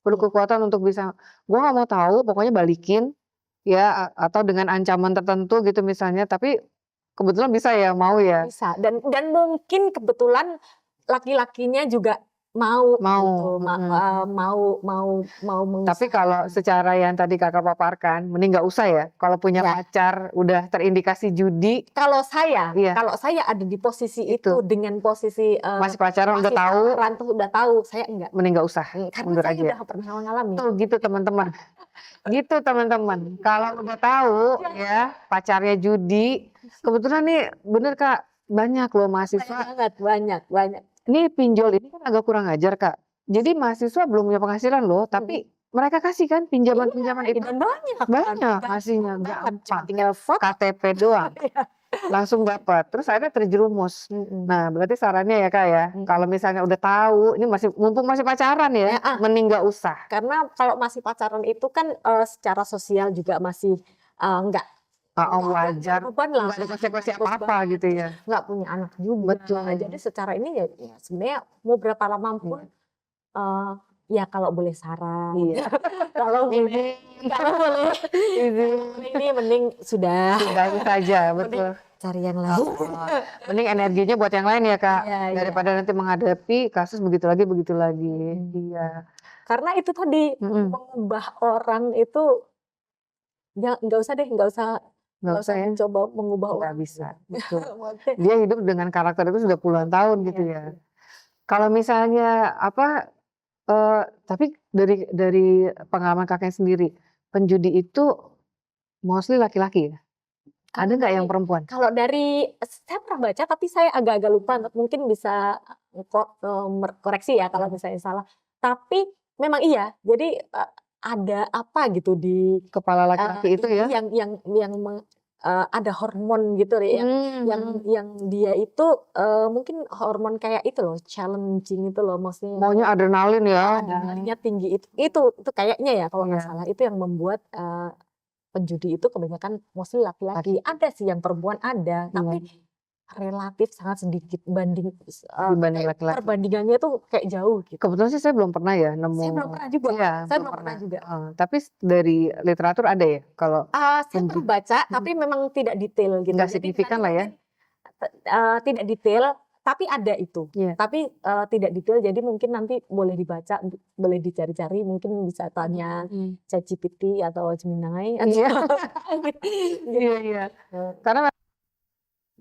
Perlu kekuatan untuk bisa, gue nggak mau tahu, pokoknya balikin ya, atau dengan ancaman tertentu gitu misalnya. Tapi kebetulan bisa ya, mau ya. Bisa dan mungkin kebetulan laki-lakinya juga mau Mau, gitu, mau Tapi kalau mengusahakan. secara yang tadi Kakak paparkan, mending nggak usah ya. Kalau punya Ya, pacar udah terindikasi judi, kalau saya iya ada di posisi itu itu dengan posisi masih pacaran udah masih tahu, pacaran tuh udah tahu, saya enggak. mending nggak usah, Karena mundur saya aja. udah pernah mengalami. Tuh gitu teman-teman. Gitu teman-teman. Kalau udah tahu ya pacarnya judi, kebetulan nih bener Kak, banyak loh Banyak mahasiswa. banget, banyak. Ini pinjol ini kan agak kurang ajar Kak. Jadi mahasiswa belum punya penghasilan loh, tapi mereka kasih kan pinjaman-pinjaman itu Dan banyak kan, banyak ngasihnya, banget. Cuma gampang. tinggal foto. KTP doang langsung dapat. Terus akhirnya terjerumus. Nah, berarti sarannya ya Kak ya, kalau misalnya udah tahu, ini mumpung masih pacaran ya, mending nggak usah. Karena kalau masih pacaran itu kan secara sosial juga masih enggak Wajar, beban lah, nggak ada konsekuensi terus apa-apa gitu ya. nggak punya anak juga. Betul. Jadi secara ini ya sebenarnya mau berapa lama pun ya kalau boleh saran, Iya. kalau boleh ini mending sudah Itu saja, betul. cari yang lain. Mending energinya buat yang lain ya Kak, Iya. daripada nanti menghadapi kasus begitu lagi. Iya. Karena itu tadi mengubah orang itu ya nggak usah ya. mencoba mengubah Nggak orang. bisa, betul. Dia hidup dengan karakter itu sudah puluhan tahun gitu ya. Kalau misalnya tapi dari pengalaman kakek sendiri, penjudi itu mostly laki-laki ya? Ada nggak yang perempuan? Kalau saya pernah baca tapi saya agak-agak lupa, mungkin bisa koreksi ya kalau misalnya salah. Tapi memang iya, jadi ada apa gitu di Kepala laki-laki itu ya? yang ada hormon gitu ya, yang dia itu mungkin hormon kayak itu loh, challenging itu loh, maksudnya maunya adrenalin ya. adrenalinnya tinggi itu kayaknya ya kalau nggak salah, itu yang membuat penjudi itu kebanyakan mostly laki-laki. Ada sih yang perempuan ada, tapi relatif sangat sedikit dibanding laki-laki. Perbandingannya tuh kayak jauh gitu. Kebetulan sih saya belum pernah ya nemu. Saya belum pernah juga. Iya, Saya belum pernah juga. Tapi dari literatur ada ya kalau saya pernah baca, tapi memang tidak detail gitu. Nggak signifikan lah ya. Tidak detail, tapi ada itu. Iya. Tapi tidak detail, jadi mungkin nanti boleh dibaca, boleh dicari-cari, mungkin bisa tanya ChatGPT atau Gemini. Iya. Karena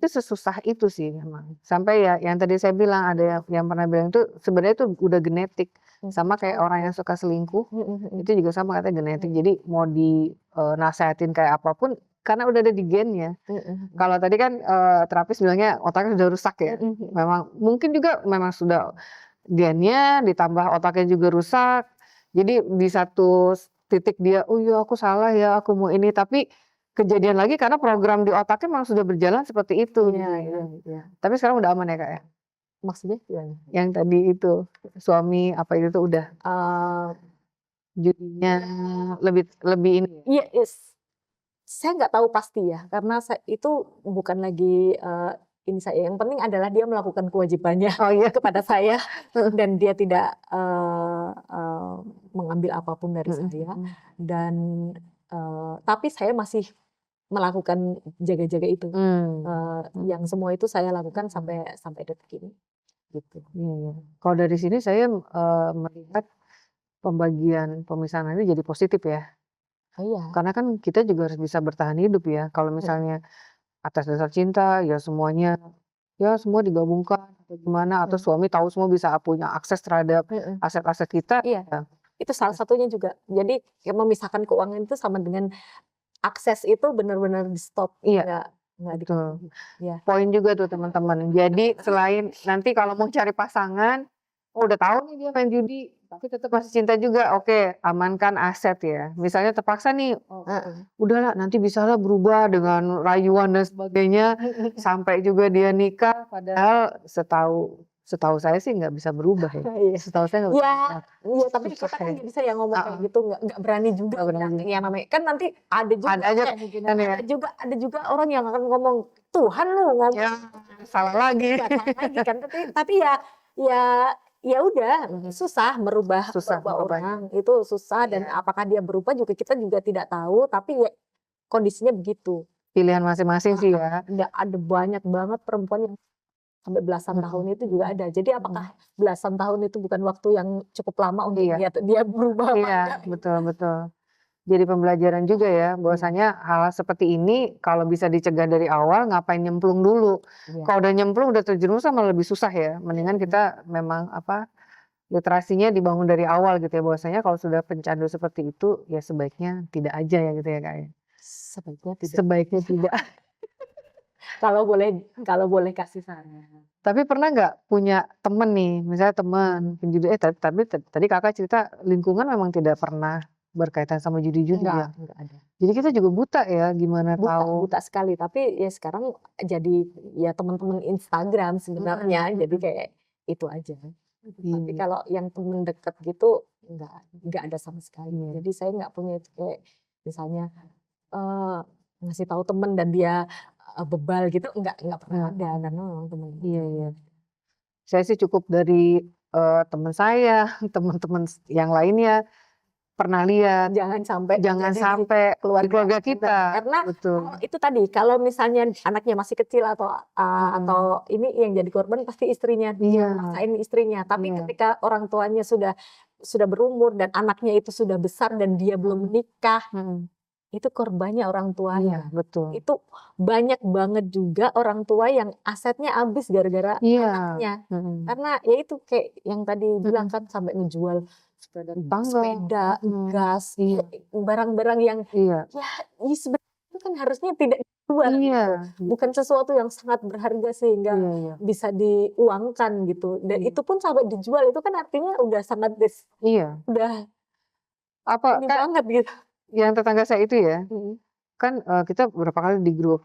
itu sesusah itu sih memang. Sampai ya yang tadi saya bilang, ada yang pernah bilang itu sebenarnya itu udah genetik. Sama kayak orang yang suka selingkuh, itu juga sama katanya genetik. Jadi mau dinasihatin kayak apapun, karena udah ada di gennya. Kalau tadi kan terapis bilangnya otaknya sudah rusak ya. Memang mungkin juga memang sudah gennya ditambah otaknya juga rusak. Jadi di satu titik dia, oh iya aku salah ya, aku mau ini, tapi kejadian lagi karena program di otaknya memang sudah berjalan seperti itu. Iya. Tapi sekarang udah aman ya Kak ya? Maksudnya gimana? Yang tadi itu suami apa itu tuh udah judinya lebih ini. Iya, saya nggak tahu pasti ya, karena itu bukan lagi ini saya. Yang penting adalah dia melakukan kewajibannya kepada saya dan dia tidak mengambil apapun dari saya. Dan tapi saya masih melakukan jaga-jaga itu. Yang semua itu saya lakukan sampai detik ini. Gitu. Iya. Kalau dari sini saya melihat pembagian pemisahan ini jadi positif ya. Iya. Karena kan kita juga harus bisa bertahan hidup ya. Kalau misalnya atas dasar cinta ya semuanya ya semua digabungkan atau gimana, atau suami tahu semua bisa punya akses terhadap aset-aset kita. Iya. Itu salah satunya juga. Jadi memisahkan keuangan itu sama dengan akses itu benar-benar di stop. Iya. Betul. Ya. Poin juga tuh teman-teman. Jadi selain nanti kalau mau cari pasangan, udah tahu nih dia main judi, tapi tetap masih cinta juga. Oke, amankan aset ya. Misalnya terpaksa nih, udahlah nanti bisalah berubah dengan rayuan dan sebagainya, sampai juga dia nikah. Padahal setahu saya sih nggak bisa berubah ya. Setahu saya nggak bisa. Iya, tapi kita kan nggak bisa ya ngomong kayak gitu, nggak berani juga. Yang namanya kan nanti ada juga. Ada aja kemungkinan ya. Ada juga orang yang akan ngomong Tuhan lu ngomong. Ya, salah lagi. Kan. Tapi ya udah susah merubah orang itu susah, dan apakah dia berubah juga kita juga tidak tahu. Tapi ya kondisinya begitu. Pilihan masing-masing sih ya. Ada banyak banget perempuan yang sampai belasan tahun itu juga ada. Jadi apakah belasan tahun itu bukan waktu yang cukup lama untuk Iya. lihat dia berubah apa Iya, enggak? betul betul. Jadi pembelajaran juga ya, bahwasanya hal seperti ini kalau bisa dicegah dari awal, ngapain nyemplung dulu. Iya. Kalau udah nyemplung, udah terjerumus malah lebih susah ya. Mendingan kita memang literasinya dibangun dari awal gitu ya, bahwasanya kalau sudah pencandu seperti itu, ya sebaiknya tidak aja ya gitu ya Kak ya. Sebaiknya tidak. Sebaiknya tidak. Kalau boleh kasih saran. Tapi pernah nggak punya temen nih, misalnya teman penjudi, tapi tadi Kakak cerita lingkungan memang tidak pernah berkaitan sama judi-judi ya. Enggak ada. Jadi kita juga buta ya, gimana tahu. Buta sekali. Tapi ya sekarang jadi ya teman-teman Instagram sebenarnya. Jadi kayak itu aja. Tapi kalau yang temen deket gitu enggak ada sama sekali. Jadi saya nggak punya itu kayak misalnya ngasih tahu temen dan dia bebal gitu enggak pernah ada karena memang temen. Iya. Saya sih cukup dari teman saya, teman-teman yang lainnya pernah lihat. Jangan sampai Di keluarga kita. karena Betul. itu tadi kalau misalnya anaknya masih kecil atau ini yang jadi korban pasti istrinya, maksain istrinya. Tapi ketika orang tuanya sudah berumur dan anaknya itu sudah besar dan dia belum menikah, itu korbannya orang tuanya. Betul. Itu banyak banget juga orang tua yang asetnya habis gara-gara anaknya. Karena ya itu kayak yang tadi bilang kan sampai ngejual sepeda, gas, barang-barang yang ya sebenarnya itu kan harusnya tidak dijual. Bukan sesuatu yang sangat berharga sehingga bisa diuangkan gitu. Dan itu pun sampai dijual itu kan artinya udah sangat udah ini banget gitu. Yang tetangga saya itu ya, kan kita beberapa kali di grup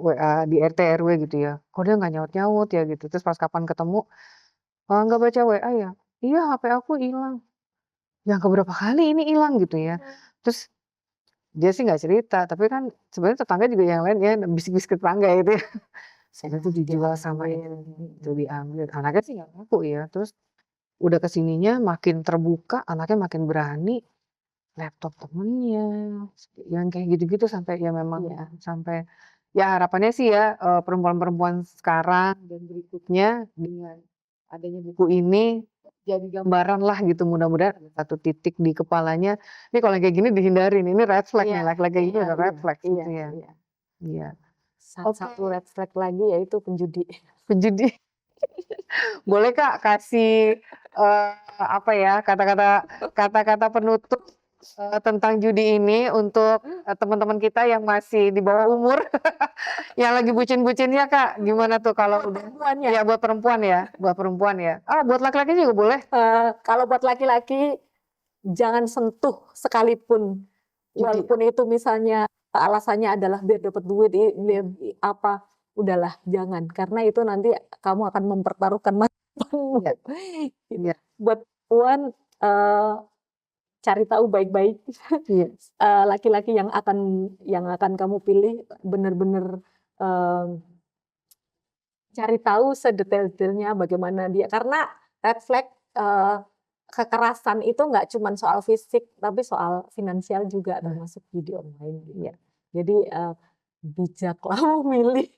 WA di RT RW gitu ya, kok dia nggak nyaut-nyaut ya gitu. Terus pas kapan ketemu, nggak baca WA ya? Iya, HP aku hilang. Yang keberapa kali ini hilang gitu ya. Terus dia sih nggak cerita, tapi kan sebenarnya tetangga juga yang lain ya bisik-bisik tetangga gitu ya. Saya itu dijual sama itu diambil. Anaknya sih nggak ngaku ya. Terus udah kesininya makin terbuka, anaknya makin berani. Laptop temennya, yang kayak gitu-gitu sampai ya memang sampai ya harapannya sih ya perempuan-perempuan sekarang dan berikutnya dengan adanya buku ini jadi gambaran lah gitu, mudah-mudahan ada satu titik di kepalanya. Ini kalau kayak gini dihindarin, ini red flag nih, laki-laki kayak gini udah red flag gitu ya. Iya. Satu red flag lagi yaitu penjudi. Penjudi. Boleh Kak kasih kata-kata penutup tentang judi ini untuk teman-teman kita yang masih di bawah umur, yang lagi bucin-bucinnya Kak, gimana tuh kalau udah? Ya buat perempuan ya, buat laki-laki juga boleh. Kalau buat laki-laki jangan sentuh sekalipun, walaupun itu misalnya alasannya adalah biar dapat duit, udahlah jangan, karena itu nanti kamu akan mempertaruhkan masa depanmu. Buat perempuan cari tahu baik-baik laki-laki yang akan kamu pilih, benar-benar cari tahu sedetail-detailnya bagaimana dia, karena red flag kekerasan itu nggak cuma soal fisik tapi soal finansial juga, termasuk judi online gitu. Jadi bijaklah memilih.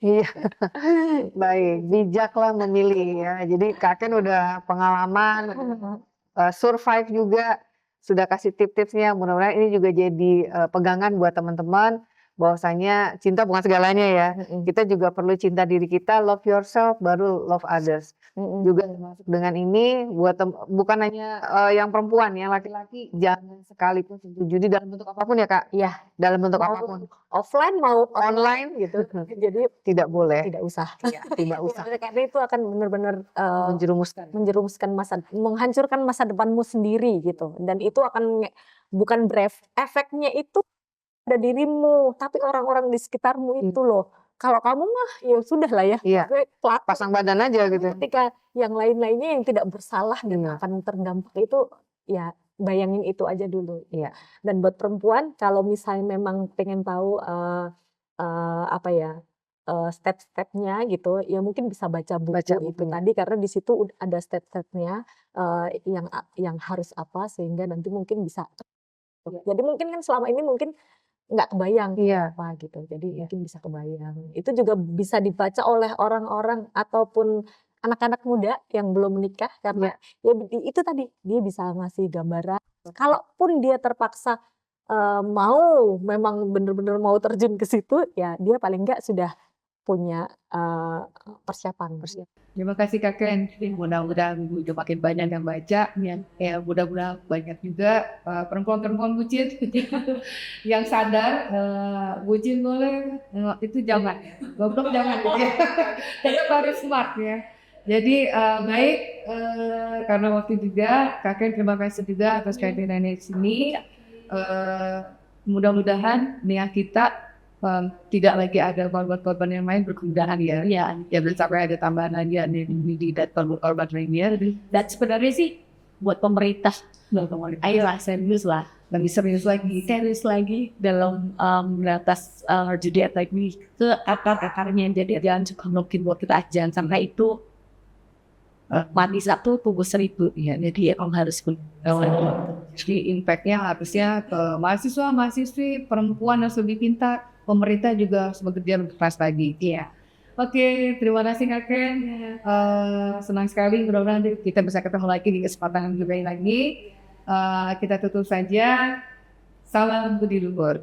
Baik, bijaklah memilih ya. Jadi Kak Ken udah pengalaman, survive juga, sudah kasih tips-tipsnya. Mudah-mudahan ini juga jadi pegangan buat teman-teman bahwasanya cinta bukan segalanya ya. Kita juga perlu cinta diri kita, love yourself baru love others. Juga termasuk dengan ini buat bukan hanya yang perempuan, yang laki-laki jangan sekalipun sentuh judi dalam bentuk apapun ya Kak. Iya, dalam bentuk apapun. Offline mau Online gitu. Jadi tidak boleh. Tidak usah. Tidak usah. Karena itu akan benar-benar menjerumuskan menghancurkan masa depanmu sendiri gitu. Dan itu akan bukan efeknya itu ada dirimu, tapi orang-orang di sekitarmu itu loh. Kalau kamu mah ya sudah lah ya. Pasang badan aja gitu. Ketika yang lain-lainnya yang tidak bersalah dan akan terdampak itu, ya bayangin itu aja dulu. Dan buat perempuan kalau misalnya memang pengen tahu step-stepnya gitu, ya mungkin bisa baca buku itu tadi, karena di situ ada step-stepnya yang harus apa, sehingga nanti mungkin bisa. Jadi mungkin kan selama ini mungkin nggak kebayang Iya. apa gitu. Jadi Iya. mungkin bisa kebayang. Itu juga bisa dibaca oleh orang-orang ataupun anak-anak muda yang belum menikah karena Iya. ya itu tadi dia bisa ngasih gambaran. Kalaupun dia terpaksa mau memang benar-benar mau terjun ke situ, ya dia paling nggak sudah punya persiapan. Terima kasih Kak Ken. Mudah-mudahan udah makin banyak yang baca, ya mudah-mudahan banyak juga perempuan-perempuan bucin yang sadar bucin boleh, itu jangan, goblok jangan gitu ya. Tetap harus smart ya. Jadi baik, karena waktu juga Kak Ken terima kasih juga atas kehadirannya di sini. Mudah-mudahan niat kita tidak lagi ada korban-korban yang lain berkemudahan ya. Ya belum sampai ada tambahan lagi di dan korban lainnya. Dan sebenarnya sih buat pemerintah, ayolah serius lah, lebih serius lagi dalam memberantas judi ini ke akar-akarnya. Jadi jangan cuma mungkin buat kita jangan sampai itu mati satu tunggu 1000 ya. Jadi emang harus jadi impactnya harusnya ke mahasiswa, mahasiswi, perempuan yang lebih pintar, pemerintah juga harus bekerja lebih keras lagi. Iya. Oke, terima kasih Kak Ken. Senang sekali mudah-mudahan nanti kita bisa ketemu lagi di kesempatan yang lain lagi. Kita tutup saja. Salam budi luhur.